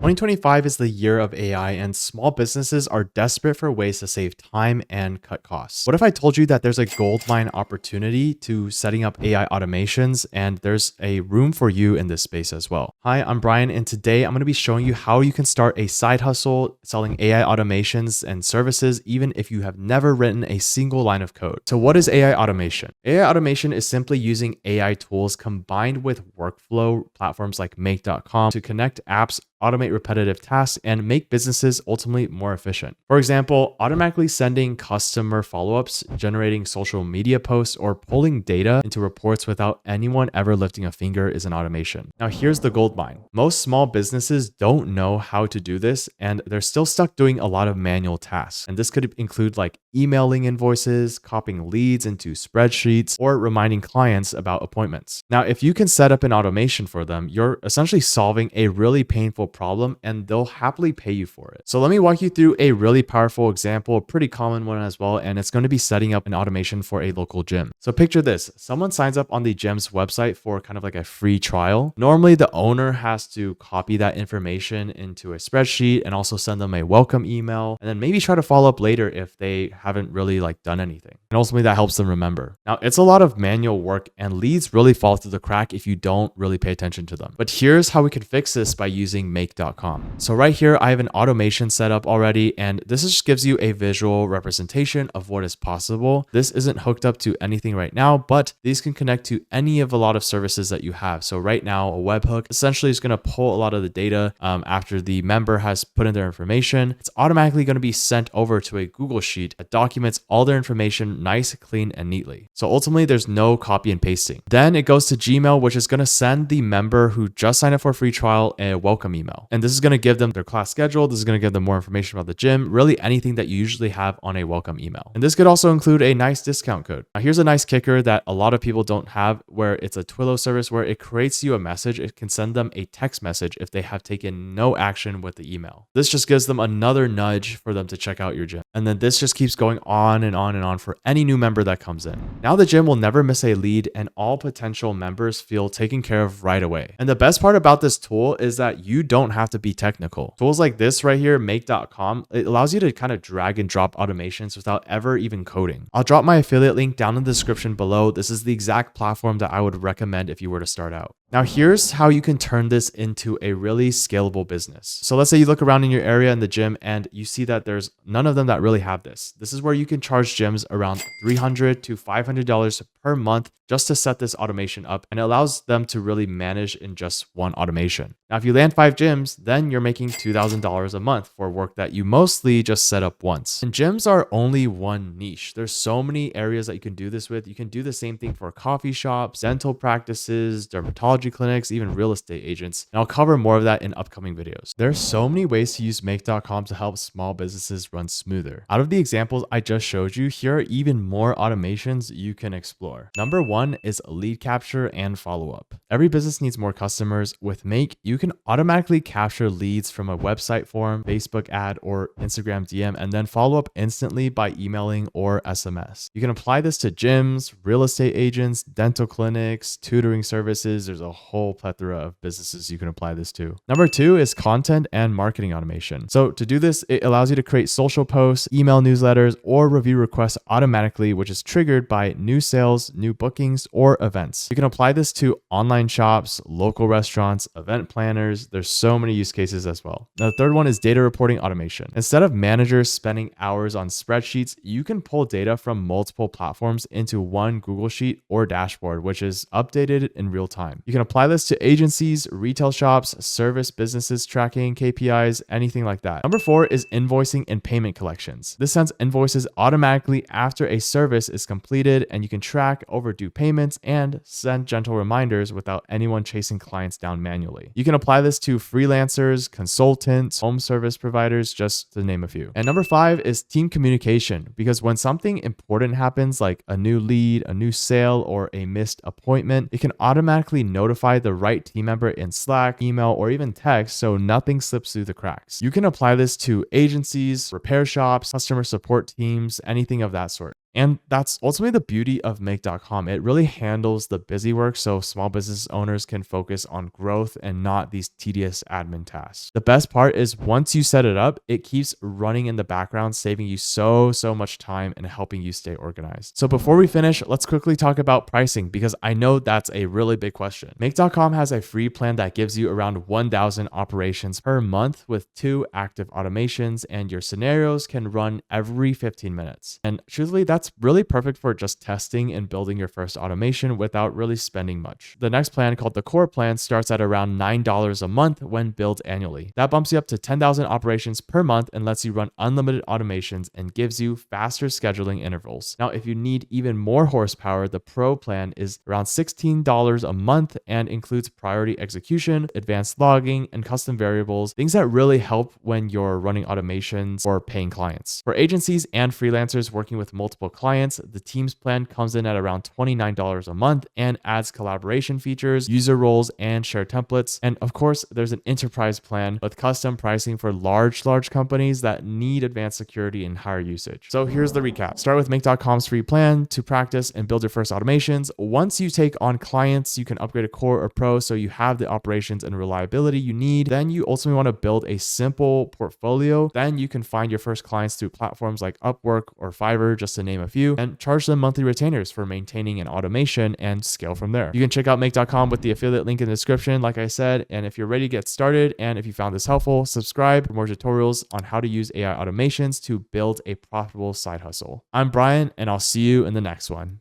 2025 is the year of AI, and small businesses are desperate for ways to save time and cut costs. What if I told you that there's a goldmine opportunity to setting up AI automations, and there's a room for you in this space as well? Hi, I'm Brian, and today I'm going to be showing you how you can start a side hustle selling AI automations and services, even if you have never written a single line of code. So what is AI automation? AI automation is simply using AI tools combined with workflow platforms like make.com to connect apps, automate repetitive tasks, and make businesses ultimately more efficient. For example, automatically sending customer follow-ups, generating social media posts, or pulling data into reports without anyone ever lifting a finger is an automation. Now, here's the gold mine. Most small businesses don't know how to do this, and they're still stuck doing a lot of manual tasks. And this could include like emailing invoices, copying leads into spreadsheets, or reminding clients about appointments. Now, if you can set up an automation for them, you're essentially solving a really painful problem, and they'll happily pay you for it. So let me walk you through a really powerful example, a pretty common one as well, and it's going to be setting up an automation for a local gym. So picture this. Someone signs up on the gym's website for kind of like a free trial. Normally, the owner has to copy that information into a spreadsheet and also send them a welcome email, and then maybe try to follow up later if they haven't really like done anything. And ultimately that helps them remember. Now, it's a lot of manual work, and leads really fall through the crack if you don't really pay attention to them. But here's how we can fix this by using make.com. So right here, I have an automation set up already, and this just gives you a visual representation of what is possible. This isn't hooked up to anything right now, but these can connect to any of a lot of services that you have. So right now, a webhook essentially is going to pull a lot of the data after the member has put in their information. It's automatically going to be sent over to a Google Sheet that documents all their information nice, clean, and neatly. So ultimately, there's no copy and pasting. Then it goes to Gmail, which is going to send the member who just signed up for a free trial a welcome email. And this is going to give them their class schedule. This is going to give them more information about the gym, really anything that you usually have on a welcome email. And this could also include a nice discount code. Now, here's a nice kicker that a lot of people don't have, where it's a Twilio service where it creates you a message. It can send them a text message if they have taken no action with the email. This just gives them another nudge for them to check out your gym. And then this just keeps going on and on and on for any new member that comes in. Now the gym will never miss a lead, and all potential members feel taken care of right away. And the best part about this tool is that you don't have to be technical. Tools like this right here, make.com, it allows you to kind of drag and drop automations without ever even coding. I'll drop my affiliate link down in the description below. This is the exact platform that I would recommend if you were to start out. Now, here's how you can turn this into a really scalable business. So let's say you look around in your area in the gym and you see that there's none of them that really have this. This is where you can charge gyms around $300 to $500 per month just to set this automation up, and it allows them to really manage in just one automation. Now, if you land 5 gyms, then you're making $2,000 a month for work that you mostly just set up once. And gyms are only one niche. There's so many areas that you can do this with. You can do the same thing for coffee shops, dental practices, dermatology clinics, even real estate agents. And I'll cover more of that in upcoming videos. There's so many ways to use make.com to help small businesses run smoother. Out of the examples I just showed you, here are even more automations you can explore. Number 1 is lead capture and follow-up. Every business needs more customers. With Make, you can automatically capture leads from a website form, Facebook ad, or Instagram DM, and then follow up instantly by emailing or SMS. You can apply this to gyms, real estate agents, dental clinics, tutoring services. There's a whole plethora of businesses you can apply this to. Number 2 is content and marketing automation. So to do this, it allows you to create social posts, email newsletters, or review requests automatically, which is triggered by new sales, new bookings, or events. You can apply this to online shops, local restaurants, event planners. There's so many use cases as well. Now, the third one is data reporting automation. Instead of managers spending hours on spreadsheets, you can pull data from multiple platforms into one Google Sheet or dashboard, which is updated in real time. You can apply this to agencies, retail shops, service businesses tracking KPIs, anything like that. Number 4 is invoicing and payment collections. This sends invoices automatically after a service is completed, and you can track overdue payments and send gentle reminders without anyone chasing clients down manually. You can apply this to freelancers, consultants, home service providers, just to name a few. And number 5 is team communication, because when something important happens, like a new lead, a new sale, or a missed appointment, it can automatically notify the right team member in Slack, email, or even text, so nothing slips through the cracks. You can apply this to agencies, repair shops, customer support teams, anything of that sort. And that's ultimately the beauty of make.com. It really handles the busy work so small business owners can focus on growth and not these tedious admin tasks. The best part is once you set it up, it keeps running in the background, saving you so much time and helping you stay organized. So before we finish, let's quickly talk about pricing because I know that's a really big question. Make.com has a free plan that gives you around 1,000 operations per month with 2 active automations, and your scenarios can run every 15 minutes. And truthfully, that's really perfect for just testing and building your first automation without really spending much. The next plan, called the core plan, starts at around $9 a month when billed annually. That bumps you up to 10,000 operations per month and lets you run unlimited automations and gives you faster scheduling intervals. Now, if you need even more horsepower, the pro plan is around $16 a month and includes priority execution, advanced logging, and custom variables, things that really help when you're running automations or paying clients. For agencies and freelancers working with multiple clients, the Teams plan comes in at around $29 a month and adds collaboration features, user roles, and share templates. And of course, there's an enterprise plan with custom pricing for large companies that need advanced security and higher usage. So here's the recap. Start with make.com's free plan to practice and build your first automations. Once you take on clients, you can upgrade a core or pro so you have the operations and reliability you need. Then you ultimately want to build a simple portfolio. Then you can find your first clients through platforms like Upwork or Fiverr, just to name a few, and charge them monthly retainers for maintaining an automation and scale from there. You can check out make.com with the affiliate link in the description, like I said. And if you're ready to get started, and if you found this helpful, subscribe for more tutorials on how to use AI automations to build a profitable side hustle. I'm Brian, and I'll see you in the next one.